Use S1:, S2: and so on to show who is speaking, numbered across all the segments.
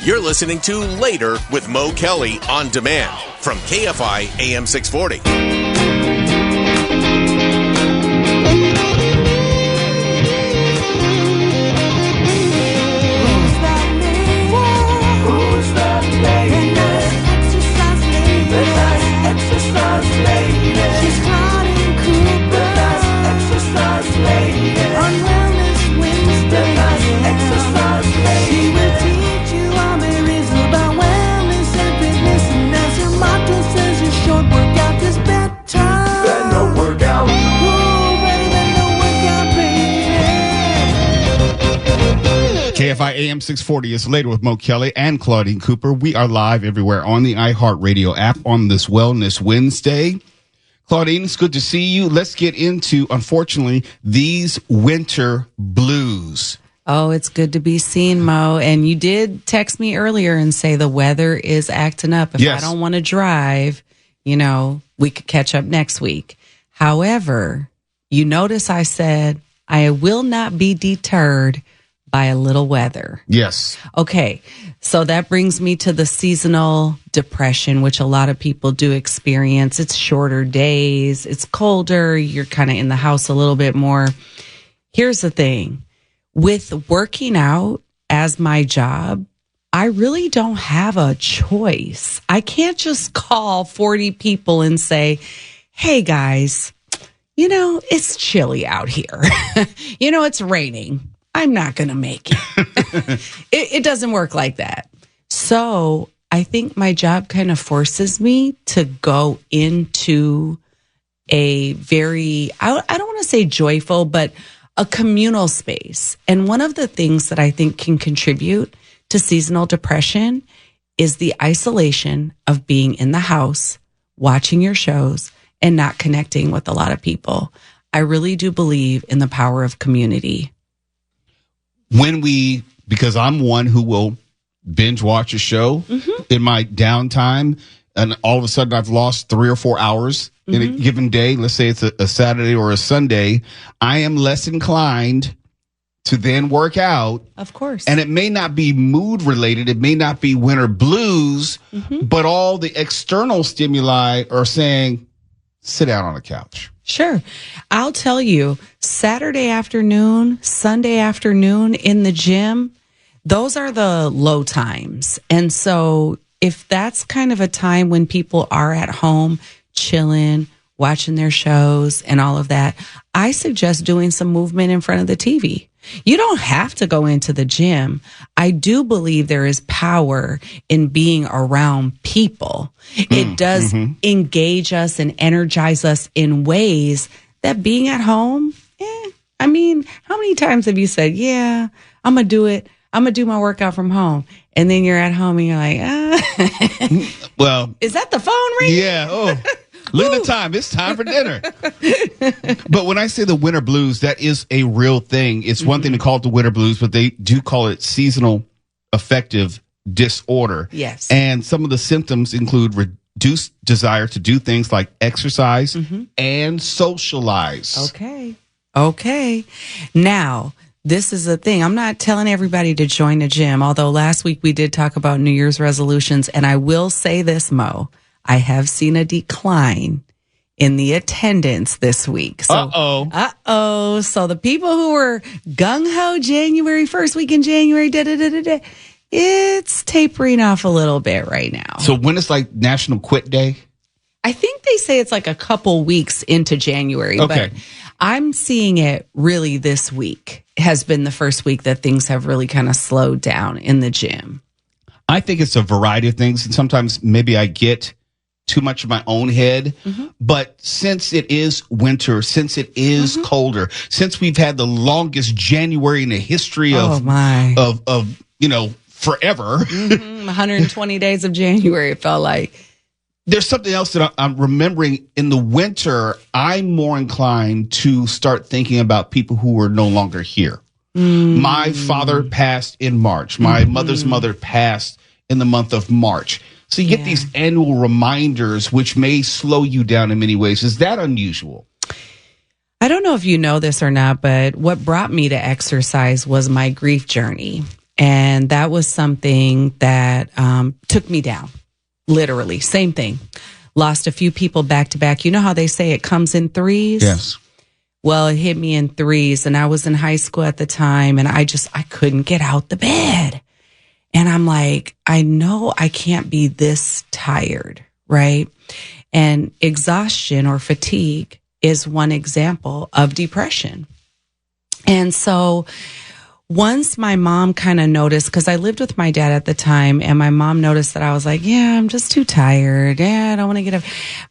S1: You're listening to Later with Mo Kelly on demand from KFI AM 640.
S2: Exercise lady. She's Claudine Cooper. The best exercise lady. On Wellness Wednesday. The best exercise lady. She will teach you all there is about wellness and fitness. And as her motto says, your short workout is better than no workout. Ooh, better than no workout, baby.
S3: KFI AM 640 is Later with Mo Kelly and Claudine Cooper. We are live everywhere on the iHeartRadio app on this Wellness Wednesday. Claudine, it's good to see you. Let's get into, unfortunately, these winter blues.
S4: Oh, it's good to be seen, Mo. And you did text me earlier and say the weather is acting up. If
S3: Yes.
S4: I don't want to drive, we could catch up next week. However, you notice I said I will not be deterred by a little weather.
S3: Yes.
S4: Okay, so that brings me to the seasonal depression, which a lot of people do experience. It's shorter days, it's colder, you're kind of in the house a little bit more. Here's the thing. With working out as my job, I really don't have a choice. I can't just call 40 people and say, hey guys, it's chilly out here. It's raining. I'm not going to make it. It doesn't work like that. So I think my job kind of forces me to go into a very, I don't want to say joyful, but a communal space. And one of the things that I think can contribute to seasonal depression is the isolation of being in the house, watching your shows, and not connecting with a lot of people. I really do believe in the power of community.
S3: Because I'm one who will binge watch a show in my downtime, and all of a sudden I've lost 3 or 4 hours in a given day. Let's say it's a Saturday or a Sunday. I am less inclined to then work out.
S4: Of course.
S3: And it may not be mood related. It may not be winter blues, but all the external stimuli are saying, sit down on the couch.
S4: Sure. I'll tell you, Saturday afternoon, Sunday afternoon in the gym, those are the low times. And so if that's kind of a time when people are at home, chilling, watching their shows and all of that, I suggest doing some movement in front of the TV. You don't have to go into the gym. I do believe there is power in being around people. It does engage us and energize us in ways that being at home, how many times have you said, yeah, I'm going to do it. I'm going to do my workout from home. And then you're at home and you're like,
S3: well,
S4: is that the phone ringing?
S3: Yeah. Oh, look at the time. It's time for dinner. But when I say the winter blues, that is a real thing. It's one thing to call it the winter blues, but they do call it seasonal affective disorder.
S4: Yes.
S3: And some of the symptoms include reduced desire to do things like exercise and socialize.
S4: Okay. Now, this is the thing. I'm not telling everybody to join a gym, although last week we did talk about New Year's resolutions. And I will say this, Mo, I have seen a decline in the attendance this week. So, So the people who were gung-ho January, first week in January, it's tapering off a little bit right now.
S3: So when it's like National Quit Day?
S4: I think they say it's like a couple weeks into January.
S3: Okay.
S4: But I'm seeing it really this week has been the first week that things have really kind of slowed down in the gym.
S3: I think it's a variety of things. And sometimes maybe I get too much of my own head. But since it is winter, since it is colder, since we've had the longest January in the history of forever.
S4: 120 days of January, it felt like.
S3: There's something else that I'm remembering. In the winter, I'm more inclined to start thinking about people who are no longer here. My father passed in March. My mother's mother passed in the month of March. So you get these annual reminders, which may slow you down in many ways. Is that unusual?
S4: I don't know if you know this or not, but what brought me to exercise was my grief journey. And that was something that took me down, literally. Same thing. Lost a few people back to back. You know how they say it comes in threes?
S3: Yes.
S4: Well, it hit me in threes, and I was in high school at the time, and I couldn't get out the bed. And I'm like, I know I can't be this tired, right? And exhaustion or fatigue is one example of depression. And so once my mom kind of noticed, because I lived with my dad at the time, and my mom noticed that I was like, yeah, I'm just too tired. Yeah, I don't want to get up.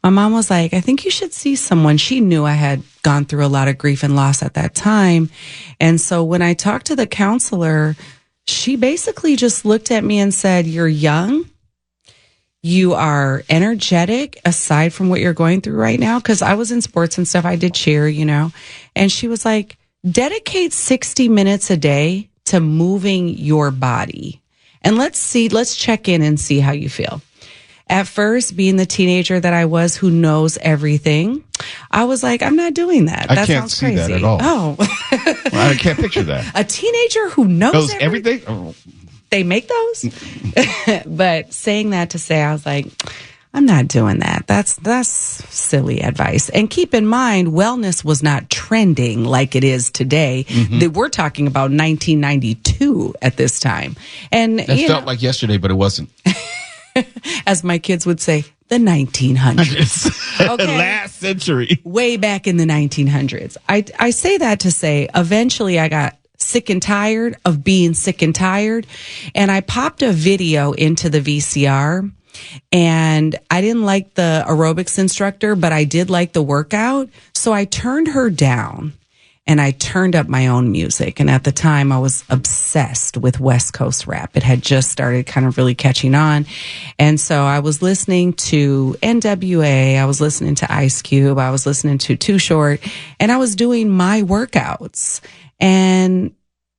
S4: My mom was like, I think you should see someone. She knew I had gone through a lot of grief and loss at that time. And so when I talked to the counselor, she basically just looked at me and said, you're young. You are energetic aside from what you're going through right now. Because I was in sports and stuff. I did cheer, you know. And she was like, dedicate 60 minutes a day to moving your body. And let's check in and see how you feel. At first, being the teenager that I was who knows everything, I was like, I'm not doing that. That
S3: can't
S4: sounds
S3: see
S4: crazy.
S3: that at all.
S4: Oh.
S3: I can't picture that.
S4: A teenager who knows
S3: everything? Oh.
S4: They make those? But saying that to say, I was like, I'm not doing that. That's silly advice. And keep in mind, wellness was not trending like it is today. Mm-hmm. We're talking about 1992 at this time. And
S3: that felt like yesterday, but it wasn't.
S4: As my kids would say, the 1900s. Okay.
S3: Last century.
S4: Way back in the 1900s. I say that to say, eventually I got sick and tired of being sick and tired. And I popped a video into the VCR. And I didn't like the aerobics instructor, but I did like the workout. So I turned her down and I turned up my own music. And at the time I was obsessed with West Coast rap. It had just started kind of really catching on. And so I was listening to NWA. I was listening to Ice Cube. I was listening to Too Short, and I was doing my workouts. And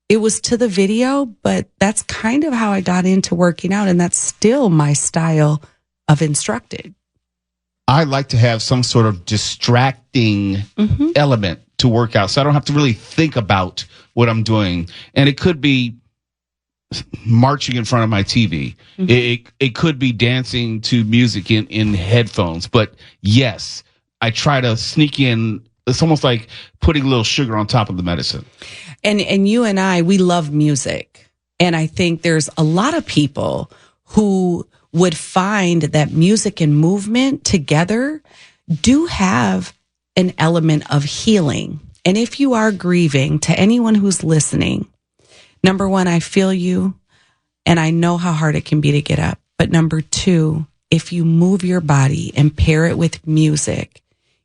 S4: it was to the video, but that's kind of how I got into working out. And that's still my style of instructing.
S3: I like to have some sort of distracting element to work out, so I don't have to really think about what I'm doing. And it could be marching in front of my TV. It could be dancing to music in headphones. But yes, I try to sneak in. It's almost like putting a little sugar on top of the medicine.
S4: And you and I, we love music. And I think there's a lot of people who would find that music and movement together do have an element of healing. And if you are grieving, to anyone who's listening, number one, I feel you, and I know how hard it can be to get up. But number two, if you move your body and pair it with music,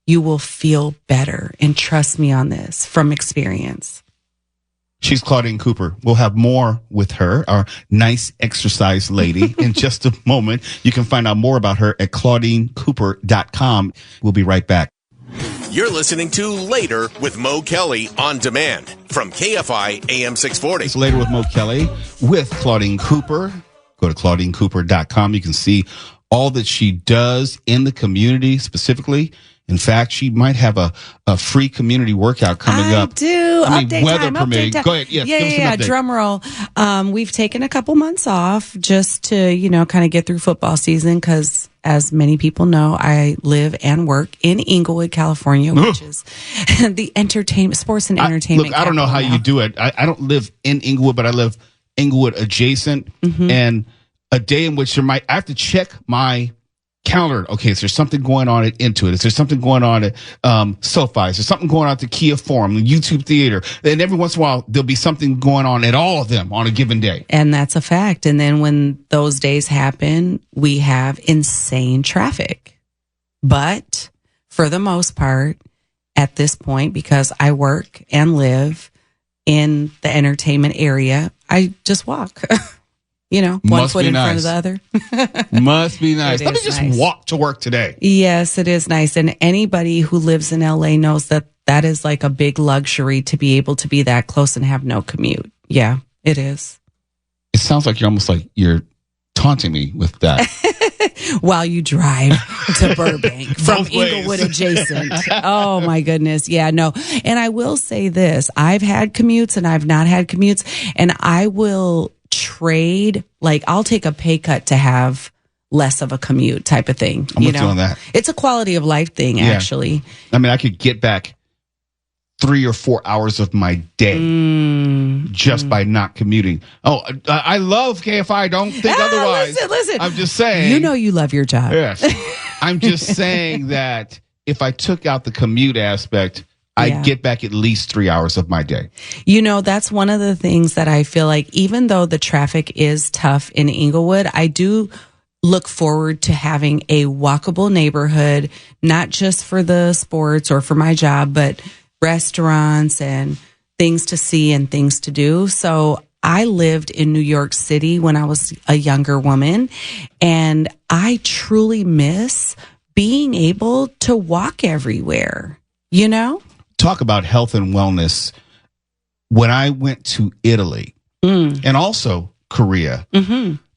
S4: you will feel better. And trust me on this from experience.
S3: She's Claudine Cooper. We'll have more with her, our nice exercise lady, in just a moment. You can find out more about her at ClaudineCooper.com. We'll be right back.
S1: You're listening to Later with Mo Kelly on demand from KFI AM 640.
S3: It's Later with Mo Kelly with Claudine Cooper. Go to ClaudineCooper.com. You can see all that she does in the community specifically. In fact, she might have a free community workout coming up.
S4: I do.
S3: I mean,
S4: update
S3: weather
S4: time,
S3: permitting.
S4: update time.
S3: Go ahead. Yes, give us an update.
S4: Drum roll. We've taken a couple months off just to, kind of get through football season because, as many people know, I live and work in Inglewood, California, which is the entertainment, sports and entertainment.
S3: Look, I don't know how you do it. I don't live in Inglewood, but I live Inglewood adjacent. And a day in which I have to check my calendar. Okay, is there something going on at Intuit? Is there something going on at SoFi? Is there something going on at the Kia Forum, the YouTube Theater? And every once in a while, there'll be something going on at all of them on a given day.
S4: And that's a fact. And then when those days happen, we have insane traffic. But for the most part, at this point, because I work and live in the entertainment area, I just walk. One foot in front of the other.
S3: Must be nice. Let me just
S4: nice.
S3: walk to work today.
S4: Yes, it is nice. And anybody who lives in LA knows that that is like a big luxury to be able to be that close and have no commute. Yeah, it is.
S3: It sounds like you're taunting me with that.
S4: While you drive to Burbank from Inglewood adjacent. Oh my goodness. Yeah, no. And I will say this, I've had commutes and I've not had commutes, and I will trade, like I'll take a pay cut to have less of a commute type of thing.
S3: I'm with you on that.
S4: It's a quality of life thing, actually.
S3: I mean, I could get back 3 or 4 hours of my day just by not commuting. Oh, I love KFI. Don't think otherwise.
S4: Listen.
S3: I'm just saying.
S4: You know you love your job.
S3: Yes. I'm just saying that if I took out the commute aspect, I'd get back at least 3 hours of my day.
S4: You know, that's one of the things that I feel like, even though the traffic is tough in Inglewood, I do look forward to having a walkable neighborhood, not just for the sports or for my job, but restaurants and things to see and things to do. So I lived in New York City when I was a younger woman, and I truly miss being able to walk everywhere, you know?
S3: Talk about health and wellness. When I went to Italy and also Korea,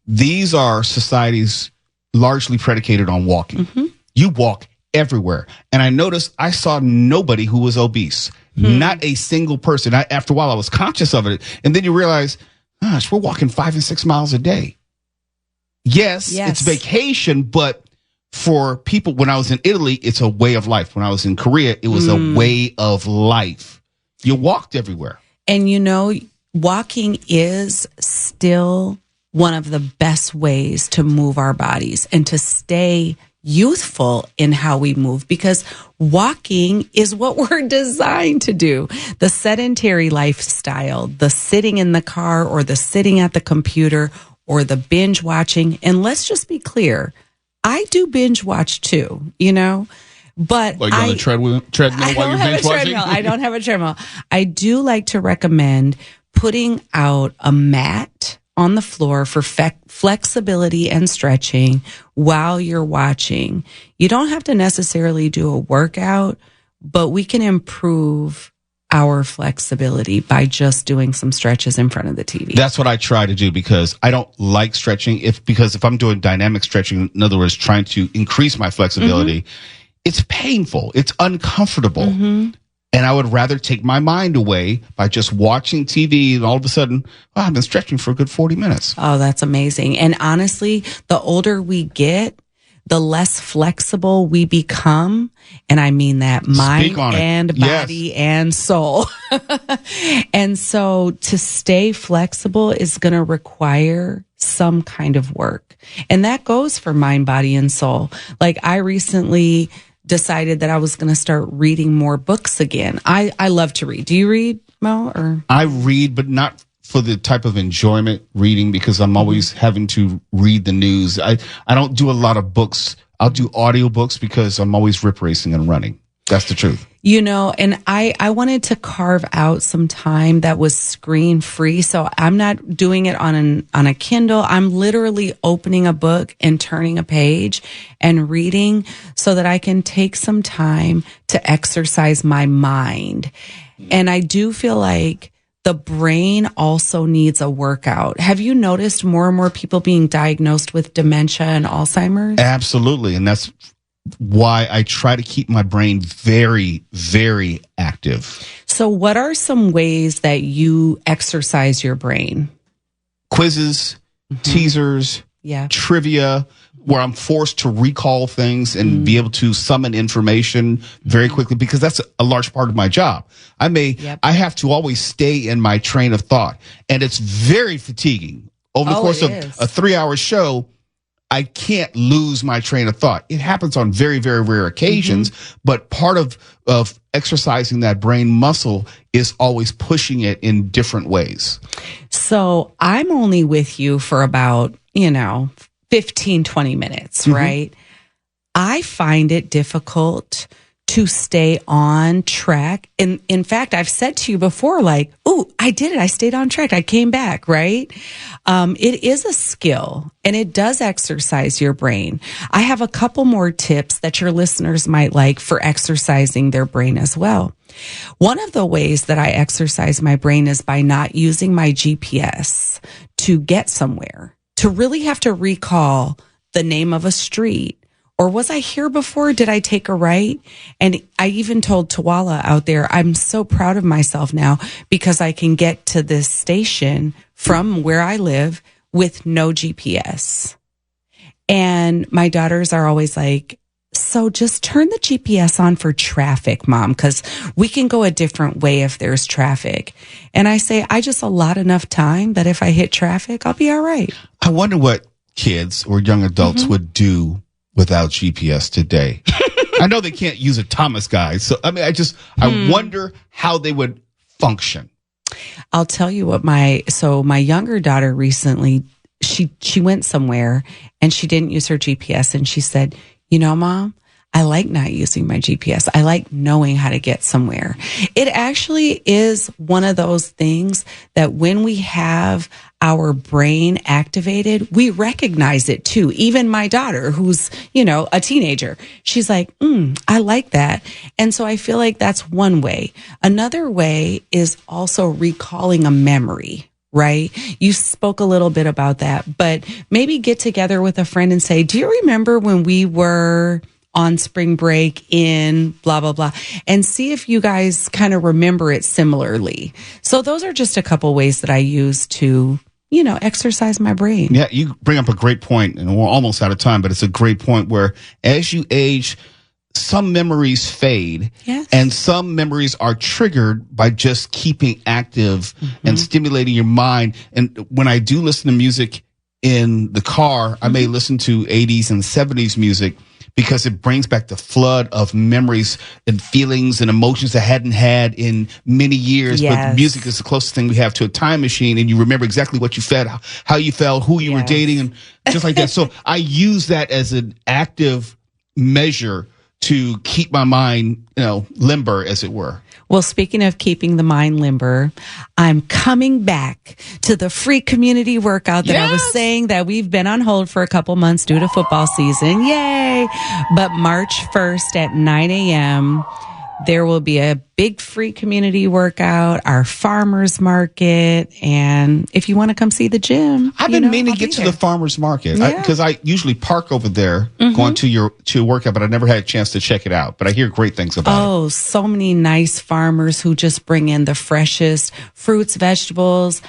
S3: these are societies largely predicated on walking. You walk everywhere. And I noticed I saw nobody who was obese. Not a single person. After a while, I was conscious of it. And then you realize, gosh, we're walking 5 and 6 miles a day. Yes, it's vacation, but for people, when I was in Italy, it's a way of life. When I was in Korea, it was a way of life. You walked everywhere.
S4: And you know, walking is still one of the best ways to move our bodies and to stay youthful in how we move, because walking is what we're designed to do. The sedentary lifestyle, the sitting in the car or the sitting at the computer or the binge watching. And let's just be clear, I do binge watch too, you know, but
S3: like on the treadmill while you're binge watching?
S4: I don't have a treadmill. I do like to recommend putting out a mat on the floor for flexibility and stretching while you're watching. You don't have to necessarily do a workout, but we can improve our flexibility by just doing some stretches in front of the TV.
S3: That's what I try to do, because I don't like stretching. Because if I'm doing dynamic stretching, in other words, trying to increase my flexibility, it's painful. It's uncomfortable. And I would rather take my mind away by just watching TV, and all of a sudden, I've been stretching for a good 40 minutes.
S4: Oh, that's amazing. And honestly, the older we get, the less flexible we become. And I mean that mind and body and soul. And so to stay flexible is going to require some kind of work. And that goes for mind, body, and soul. Like, I recently decided that I was going to start reading more books again. I love to read. Do you read, Mo? Or
S3: I read, but not for the type of enjoyment reading, because I'm always having to read the news. I don't do a lot of books. I'll do audiobooks because I'm always rip racing and running. That's the truth.
S4: You know, and I wanted to carve out some time that was screen free. So I'm not doing it on a Kindle. I'm literally opening a book and turning a page and reading so that I can take some time to exercise my mind. And I do feel like the brain also needs a workout. Have you noticed more and more people being diagnosed with dementia and Alzheimer's?
S3: Absolutely. And that's why I try to keep my brain very, very active.
S4: So what are some ways that you exercise your brain?
S3: Quizzes, teasers, trivia, where I'm forced to recall things and be able to summon information very quickly, because that's a large part of my job. I have to always stay in my train of thought, and it's very fatiguing. Over the course of a 3-hour show, I can't lose my train of thought. It happens on very, very rare occasions, but part of exercising that brain muscle is always pushing it in different ways. So
S4: I'm only with you for about, 15, 20 minutes, right? I find it difficult to stay on track. And in fact, I've said to you before, like, oh, I did it. I stayed on track. I came back, right? It is a skill, and it does exercise your brain. I have a couple more tips that your listeners might like for exercising their brain as well. One of the ways that I exercise my brain is by not using my GPS to get somewhere, to really have to recall the name of a street Or was I here before? Did I take a right? And I even told Tawala out there, I'm so proud of myself now because I can get to this station from where I live with no GPS. And my daughters are always like, so just turn the GPS on for traffic, Mom, because we can go a different way if there's traffic. And I say, I just allot enough time that if I hit traffic, I'll be all right.
S3: I wonder what kids or young adults would do without GPS today. I know they can't use a Thomas guide. So, I mean, I wonder how they would function.
S4: I'll tell you what my younger daughter recently, she went somewhere and she didn't use her GPS. And she said, you know, Mom, I like not using my GPS. I like knowing how to get somewhere. It actually is one of those things that when we have our brain activated, we recognize it too. Even my daughter, who's, a teenager, she's like, I like that. And so I feel like that's one way. Another way is also recalling a memory. Right? You spoke a little bit about that, but maybe get together with a friend and say, do you remember when we were on spring break in blah, blah, blah, and see if you guys kind of remember it similarly. So those are just a couple ways that I use to, exercise my brain.
S3: Yeah, you bring up a great point, and we're almost out of time, but it's a great point where as you age, some memories fade,
S4: yes,
S3: and some memories are triggered by just keeping active and stimulating your mind. And when I do listen to music in the car, I may listen to 80s and 70s music because it brings back the flood of memories and feelings and emotions I hadn't had in many years.
S4: Yes.
S3: But music is the closest thing we have to a time machine, and you remember exactly what you felt, how you felt, who you were dating, and just like that. So I use that as an active measure to keep my mind, limber, as it were.
S4: Well, speaking of keeping the mind limber, I'm coming back to the free community workout that I was saying that we've been on hold for a couple months due to football season. Yay! But March 1st at 9 a.m., there will be a big free community workout, our farmers market, and if you want to come see the gym,
S3: I've been meaning to get to the farmers market because I usually park over there going to your workout, but I never had a chance to check it out. But I hear great things about it.
S4: Oh, so many nice farmers who just bring in the freshest fruits, vegetables,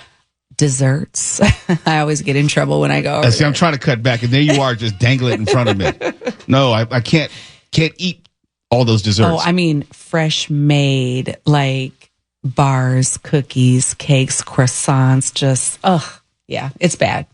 S4: desserts. I always get in trouble when I go over
S3: See, I'm trying to cut back, and there you are just dangling it in front of me. No, I can't eat all those desserts.
S4: Oh, I mean, fresh made, like bars, cookies, cakes, croissants, just, yeah, it's bad.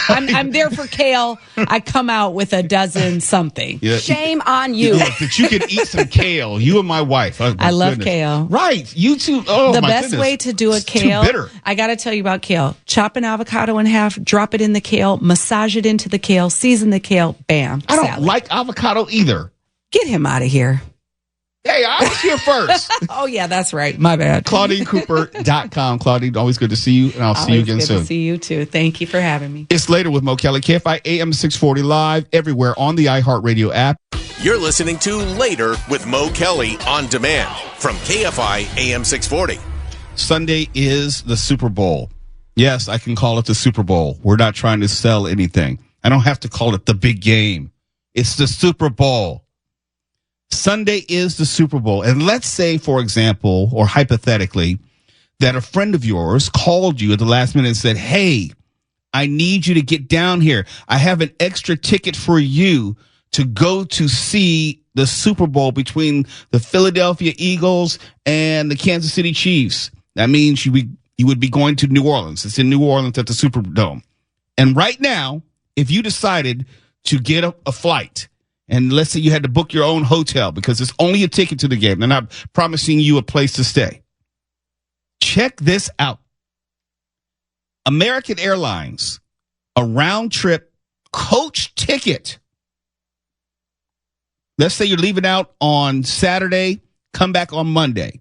S4: I'm there for kale. I come out with a dozen something.
S2: Yeah. Shame on you.
S3: Yeah, that you can eat some kale. You and my wife. Oh,
S4: I love kale.
S3: Right. You too. Oh,
S4: the
S3: my
S4: best
S3: goodness.
S4: way to do a
S3: It's
S4: kale.
S3: Too bitter.
S4: I got to tell you about kale. Chop an avocado in half, drop it in the kale, massage it into the kale, season the kale, bam.
S3: I don't
S4: salad.
S3: like avocado either.
S4: Get him out of here.
S3: Hey, I was here first.
S4: Oh, yeah, that's right. My bad.
S3: ClaudineCooper.com. Claudine, always good to see you, and I'll see you again soon.
S4: Good to see you, too. Thank you for having me.
S3: It's Later with Mo Kelly, KFI AM 640 live everywhere on the iHeartRadio app.
S1: You're listening to Later with Mo Kelly on demand from KFI AM 640.
S3: Sunday is the Super Bowl. Yes, I can call it the Super Bowl. We're not trying to sell anything. I don't have to call it the big game. It's the Super Bowl. Sunday is the Super Bowl. And let's say, for example, or hypothetically, that a friend of yours called you at the last minute and said, hey, I need you to get down here. I have an extra ticket for you to go to see the Super Bowl between the Philadelphia Eagles and the Kansas City Chiefs. That means you would be going to New Orleans. It's in New Orleans at the Superdome. And right now, if you decided to get a flight, and let's say you had to book your own hotel because it's only a ticket to the game. They're not promising you a place to stay. Check this out. American Airlines, a round trip coach ticket. Let's say you're leaving out on Saturday, come back on Monday.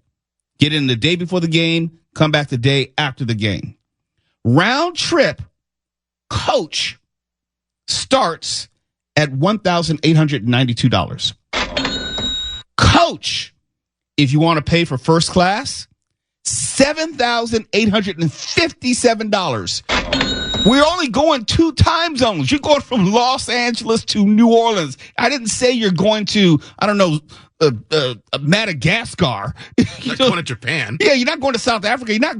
S3: Get in the day before the game, come back the day after the game. Round trip coach starts at $1,892. Coach, if you want to pay for first class, $7,857. We're only going 2 time zones. You're going from Los Angeles to New Orleans. I didn't say you're going to, I don't know, Madagascar.
S5: You're going to Japan.
S3: Yeah, you're not going to South Africa. You're not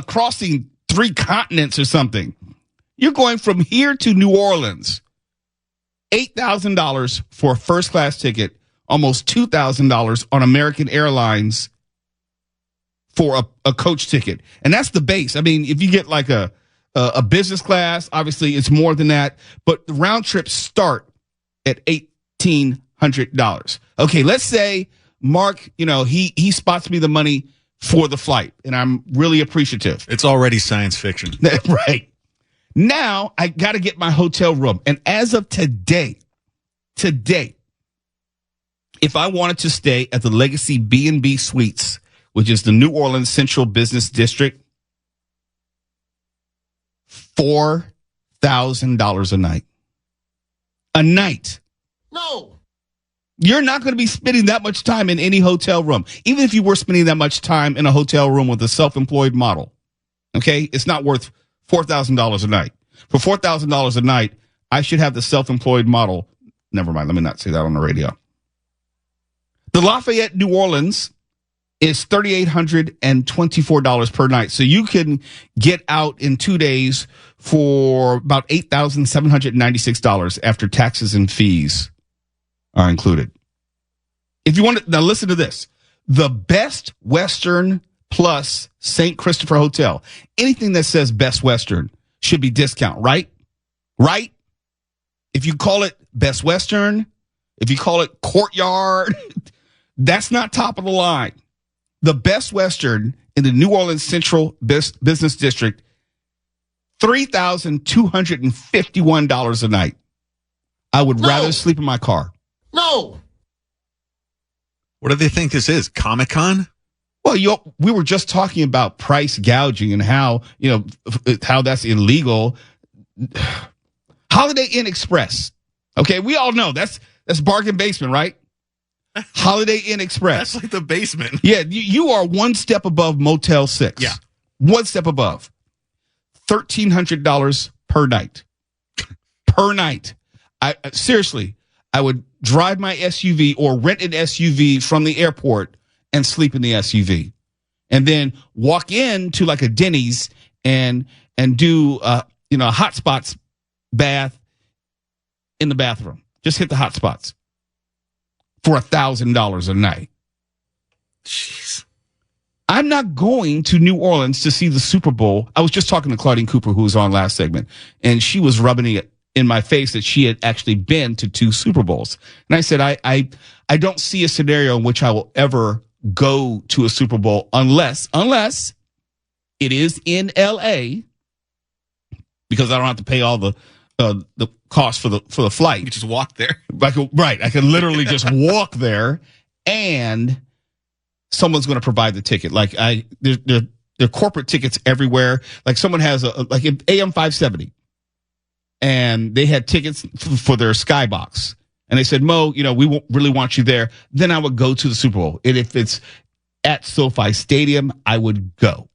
S3: crossing 3 continents or something. You're going from here to New Orleans. $8,000 for a first class ticket, almost $2,000 on American Airlines for a coach ticket. And that's the base. I mean, if you get like a business class, obviously it's more than that, but the round trips start at $1,800. Okay, let's say Mark, he spots me the money for the flight, and I'm really appreciative.
S5: It's already science fiction.
S3: Right. Now I got to get my hotel room. And as of today, if I wanted to stay at the Legacy B&B Suites, which is the New Orleans Central Business District, $4,000 a night. A night.
S5: No.
S3: You're not going to be spending that much time in any hotel room. Even if you were spending that much time in a hotel room with a self-employed model. Okay? It's not worth $4,000 a night. For $4,000 a night, I should have the self-employed model. Never mind. Let me not say that on the radio. The Lafayette, New Orleans is $3,824 per night. So you can get out in 2 days for about $8,796 after taxes and fees are included. If you want to, now listen to this. The Best Western plus St. Christopher Hotel. Anything that says Best Western should be discount, right? Right? If you call it Best Western, if you call it Courtyard, that's not top of the line. The Best Western in the New Orleans Central Business District, $3,251 a night. I would rather sleep in my car.
S5: No. What do they think this is? Comic-Con?
S3: Well, we were just talking about price gouging and how that's illegal. Holiday Inn Express. Okay, we all know that's bargain basement, right? Holiday Inn Express.
S5: That's like the basement.
S3: Yeah, you are one step above Motel 6.
S5: Yeah.
S3: One step above. $1,300 per night. Per night. Seriously, I would drive my SUV or rent an SUV from the airport and sleep in the SUV. And then walk into like a Denny's and do a hot spots bath in the bathroom. Just hit the hot spots. For $1,000 a night.
S5: Jeez.
S3: I'm not going to New Orleans to see the Super Bowl. I was just talking to Claudine Cooper, who was on last segment, and she was rubbing it in my face that she had actually been to 2 Super Bowls. And I said, I don't see a scenario in which I will ever go to a Super Bowl unless it is in LA, because I don't have to pay all the cost for the flight.
S5: You just walk there.
S3: Right. I can literally just walk there, and someone's going to provide the ticket. Like there are corporate tickets everywhere. Like someone has like an AM 570, and they had tickets for their Skybox, and they said, Mo, we won't really want you there. Then I would go to the Super Bowl, and if it's at SoFi Stadium, I would go.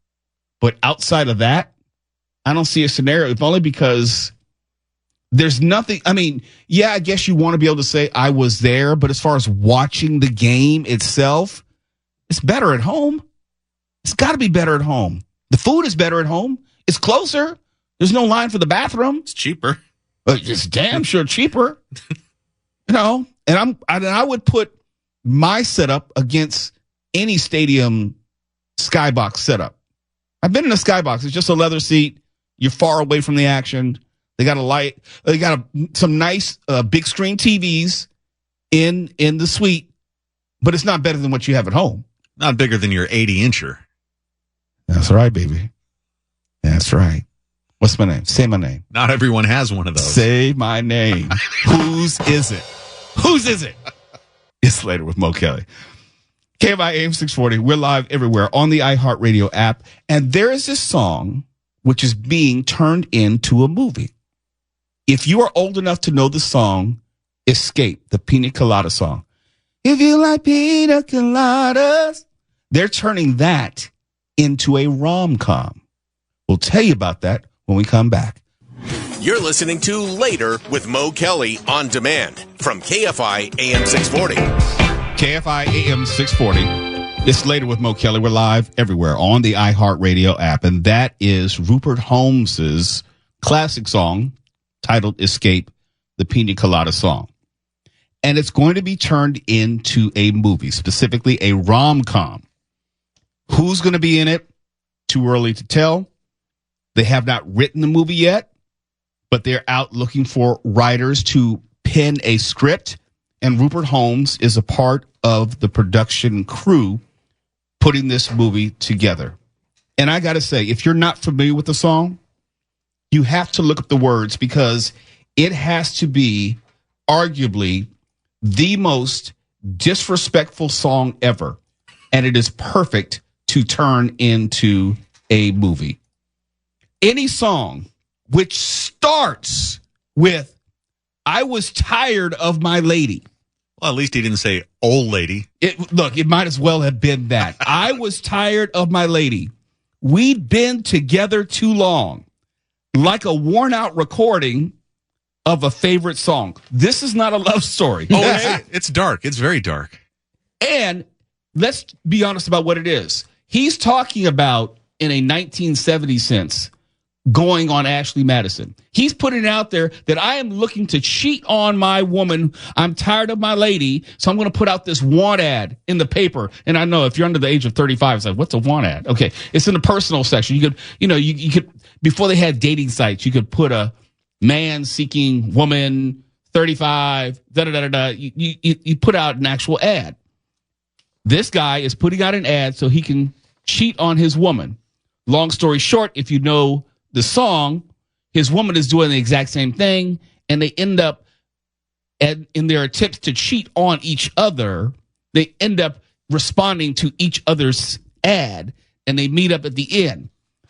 S3: But outside of that, I don't see a scenario. If only because there's nothing. I mean, yeah, I guess you want to be able to say I was there, but as far as watching the game itself, it's better at home. It's got to be better at home. The food is better at home. It's closer. There's no line for the bathroom.
S5: It's cheaper.
S3: It's damn sure cheaper. And I would put my setup against any stadium Skybox setup. I've been in a Skybox. It's just a leather seat. You're far away from the action. They got a light. They got some nice big screen TVs in the suite, but it's not better than what you have at home.
S5: Not bigger than your 80-incher.
S3: That's right, baby. That's right. What's my name? Say my name.
S5: Not everyone has one of those.
S3: Say my name. Whose is it? Whose is it? It's Later with Mo Kelly. KFI AM 640. We're live everywhere on the iHeartRadio app. And there is this song which is being turned into a movie. If you are old enough to know the song, Escape, the Piña Colada song. If you like pina coladas, they're turning that into a rom-com. We'll tell you about that when we come back.
S1: You're listening to Later with Mo Kelly on demand from KFI AM 640.
S3: KFI AM 640. It's Later with Mo Kelly. We're live everywhere on the iHeartRadio app, and that is Rupert Holmes's classic song titled Escape, the Piña Colada song. And it's going to be turned into a movie, specifically a rom-com. Who's going to be in it? Too early to tell. They have not written the movie yet, but they're out looking for writers to pen a script, and Rupert Holmes is a part of the production crew putting this movie together. And I got to say, if you're not familiar with the song, you have to look up the words, because it has to be arguably the most disrespectful song ever, and it is perfect to turn into a movie. Any song which starts with, I was tired of my lady.
S5: Well, at least he didn't say old lady.
S3: It might as well have been that. I was tired of my lady. We'd been together too long. Like a worn out recording of a favorite song. This is not a love story.
S5: Oh, it's dark. It's very dark.
S3: And let's be honest about what it is. He's talking about, in a 1970s sense, going on Ashley Madison. He's putting it out there that I am looking to cheat on my woman. I'm tired of my lady, so I'm going to put out this want ad in the paper. And I know if you're under the age of 35, it's like, what's a want ad? Okay, it's in the personal section. You could, you could, before they had dating sites, you could put a man seeking woman, 35, You put out an actual ad. This guy is putting out an ad so he can cheat on his woman. Long story short, if you know the song, his woman is doing the exact same thing, and they end up, in their attempts to cheat on each other, they end up responding to each other's ad, and they meet up at the end.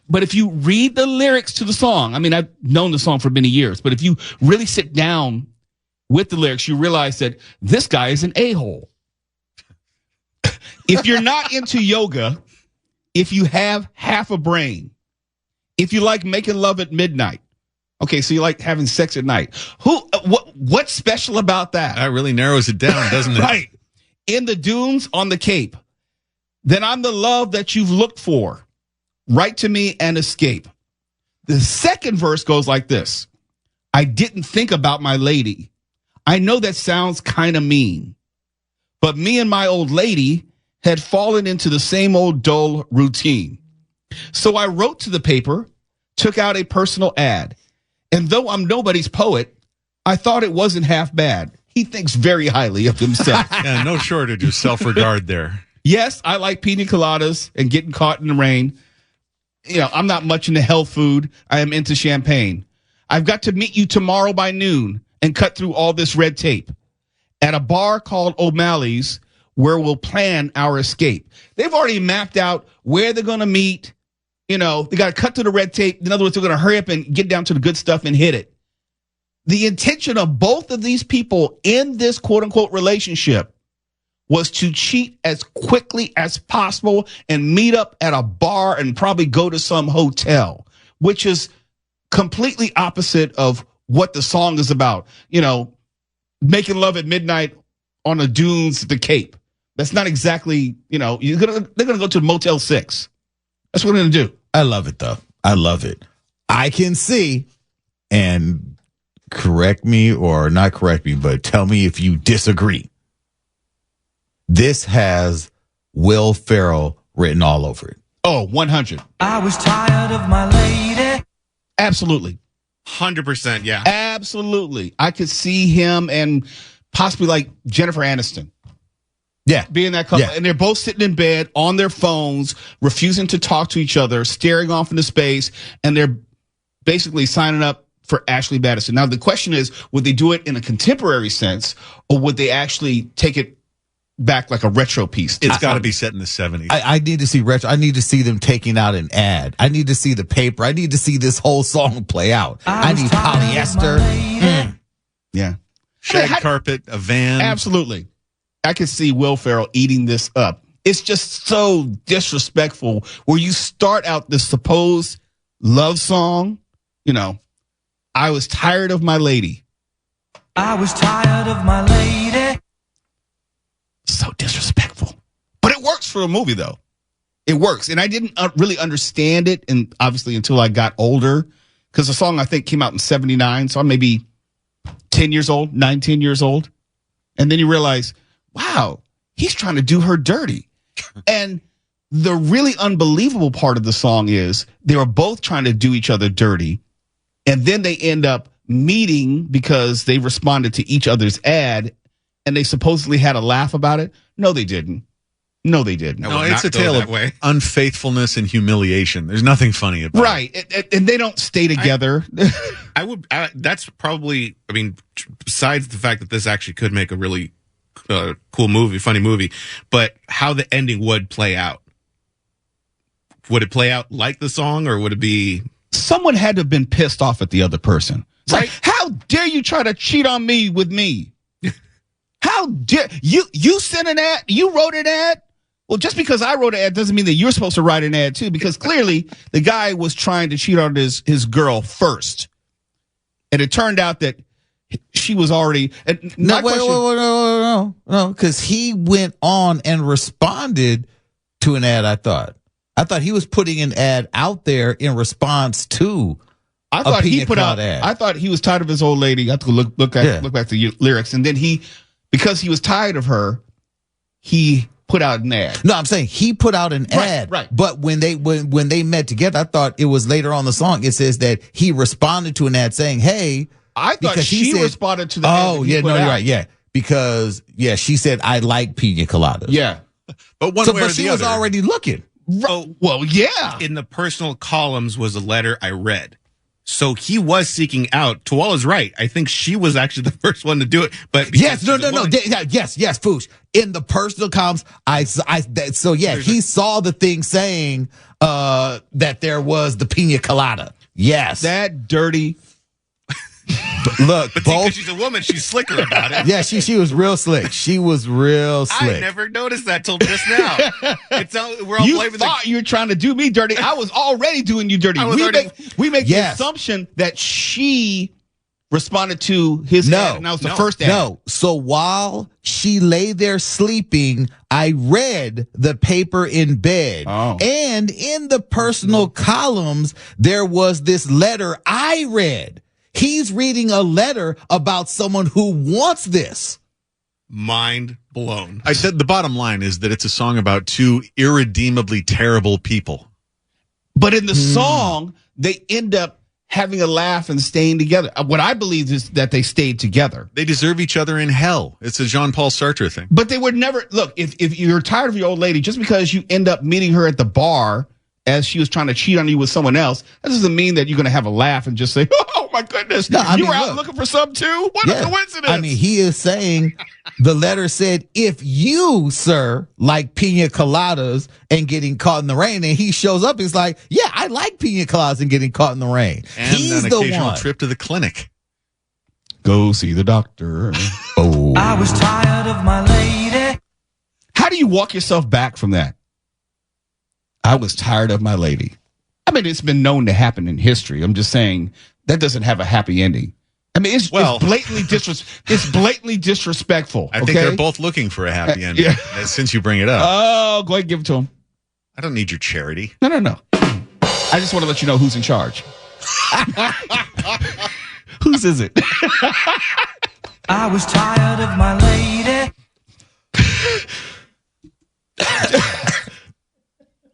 S3: But if you read the lyrics to the song, I mean, I've known the song for many years, but if you really sit down with the lyrics, you realize that this guy is an a-hole. If you're not into yoga, if you have half a brain, if you like making love at midnight, okay, so you like having sex at night. What's special about that?
S5: That really narrows it down, doesn't it?
S3: Right. In the dunes on the Cape, then I'm the love that you've looked for. Write to me and escape. The second verse goes like this. I didn't think about my lady. I know that sounds kind of mean, but me and my old lady had fallen into the same old dull routine. So I wrote to the paper, took out a personal ad. And though I'm nobody's poet, I thought it wasn't half bad. He thinks very highly of himself.
S5: Yeah, no shortage of self-regard there.
S3: Yes, I like pina coladas and getting caught in the rain. I'm not much into health food. I am into champagne. I've got to meet you tomorrow by noon and cut through all this red tape at a bar called O'Malley's, where we'll plan our escape. They've already mapped out where they're going to meet. They got to cut through the red tape. In other words, they're going to hurry up and get down to the good stuff and hit it. The intention of both of these people in this quote unquote relationship was to cheat as quickly as possible and meet up at a bar and probably go to some hotel, which is completely opposite of what the song is about. Making love at midnight on the dunes, the Cape. That's not exactly, they're going to go to Motel 6. That's what they're going to do.
S6: I love it, though. I love it. I can see, and correct me or not correct me, but tell me if you disagree. This has Will Ferrell written all over it.
S3: Oh, 100.
S2: I was tired of my lady.
S3: Absolutely.
S7: 100%, yeah.
S3: Absolutely. I could see him and possibly like Jennifer Aniston.
S6: Yeah.
S3: Being that couple.
S6: Yeah.
S3: And they're both sitting in bed on their phones, refusing to talk to each other, staring off into space, and they're basically signing up for Ashley Madison. Now, the question is, would they do it in a contemporary sense, or would they actually take it back like a retro piece?
S5: It's got to be set in the 70s.
S6: I need to see retro. I need to see them taking out an ad. I need to see the paper. I need to see this whole song play out. I need polyester.
S3: Yeah.
S5: Shag carpet, a van.
S3: Absolutely. I could see Will Ferrell eating this up. It's just so disrespectful where you start out this supposed love song, I was tired of my lady.
S2: I was tired of my lady.
S3: So disrespectful. But it works for a movie, though. It works. And I didn't really understand it, and obviously until I got older, because the song, I think, came out in 79, so I'm maybe 10 years old, 10 years old. And then you realize, wow, he's trying to do her dirty. And the really unbelievable part of the song is they were both trying to do each other dirty, and then they end up meeting because they responded to each other's ad, and they supposedly had a laugh about it. No, they didn't. No,
S5: it's a tale of unfaithfulness and humiliation. There's nothing funny about it.
S3: Right. And they don't stay together.
S7: That's probably, I mean, besides the fact that this actually could make a really cool movie, funny movie, but how the ending would play out. Would it play out like the song, or would it be...
S3: Someone had to have been pissed off at the other person. It's
S7: Right.
S3: like, how dare you try to cheat on me with me? How dare you sent an ad? You wrote an ad? Well, just because I wrote an ad doesn't mean that you're supposed to write an ad too, because clearly the guy was trying to cheat on his girl first. And it turned out that she was already...
S6: No, because he went on and responded to an ad, I thought he was putting an ad out there in response to
S3: I thought he
S6: Piña
S3: put out.
S6: Colada ad.
S3: I thought he was tired of his old lady. I have to look back to the lyrics, and then because he was tired of her, he put out an ad.
S6: No, I'm saying he put out an ad.
S3: Right.
S6: But when they met together, I thought it was later on the song. It says that he responded to an ad saying, "Hey,"
S3: I thought
S6: because
S3: she
S6: said,
S3: responded to the ad.
S6: Oh, yeah, no, you're right. Yeah, because she said, "I like Piña Colada."
S3: Yeah.
S5: But one way or
S6: but she
S5: the
S6: was
S5: other.
S6: already looking.
S3: Well, yeah.
S7: In the personal columns was a letter I read. So he was seeking out. Tuala's right. I think she was actually the first one to do it. But
S6: Yes, no. Yes, Foosh. In the personal columns, he saw the thing saying that there was the Piña Colada. Yes.
S3: That dirty.
S6: Look,
S7: But
S6: both.
S7: because she's a woman, she's slicker about it.
S6: Yeah, she was real slick. She was real slick.
S7: I never noticed that till just now. We're all
S3: You
S7: blaming
S3: thought you were trying to do me dirty. I was already doing you dirty. We make the assumption that she responded to his ad, and that was the first ad.
S6: No. So while she lay there sleeping, I read the paper in bed.
S3: Oh.
S6: And in the personal columns, there was this letter I read. He's reading a letter about someone who wants this.
S7: Mind blown.
S5: I said the bottom line is that it's a song about two irredeemably terrible people.
S3: But in the song, they end up having a laugh and staying together. What I believe is that they stayed together.
S5: They deserve each other in hell. It's a Jean-Paul Sartre thing.
S3: But they would never look. If you're tired of your old lady, just because you end up meeting her at the bar as she was trying to cheat on you with someone else, that doesn't mean that you're going to have a laugh and just say, "Oh my goodness,
S6: No, I
S3: you
S6: mean,
S3: were out
S6: look.
S3: looking for some too." What a coincidence!
S6: I mean, he is saying the letter said, "If you, sir, like Piña Coladas and getting caught in the rain," and he shows up, he's like, "Yeah, I like Piña Coladas and getting caught in the rain."
S5: And
S6: He's
S5: an
S6: the
S5: occasional
S6: one.
S5: trip to the clinic.
S3: Go see the doctor.
S6: Oh.
S2: I was tired of my lady.
S3: How do you walk yourself back from that? I was tired of my lady. I mean, it's been known to happen in history. I'm just saying that doesn't have a happy ending. I mean, it's blatantly disrespectful.
S5: I think they're both looking for a happy ending.
S3: Yeah.
S5: Since you bring it up.
S3: Oh, go ahead and give it to him.
S5: I don't need your charity.
S3: No. I just want to let you know who's in charge. Whose is it?
S2: I was tired of my lady.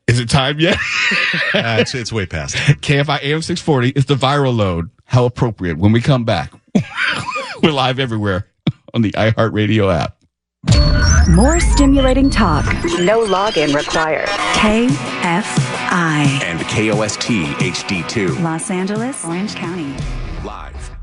S3: Is it time yet?
S5: It's way past.
S3: KFI AM 640 is the viral load. How appropriate. When we come back, we're live everywhere on the iHeartRadio app.
S8: More stimulating talk.
S9: No login required.
S8: KFI.
S1: And KOST HD2.
S8: Los Angeles, Orange County.
S1: Live.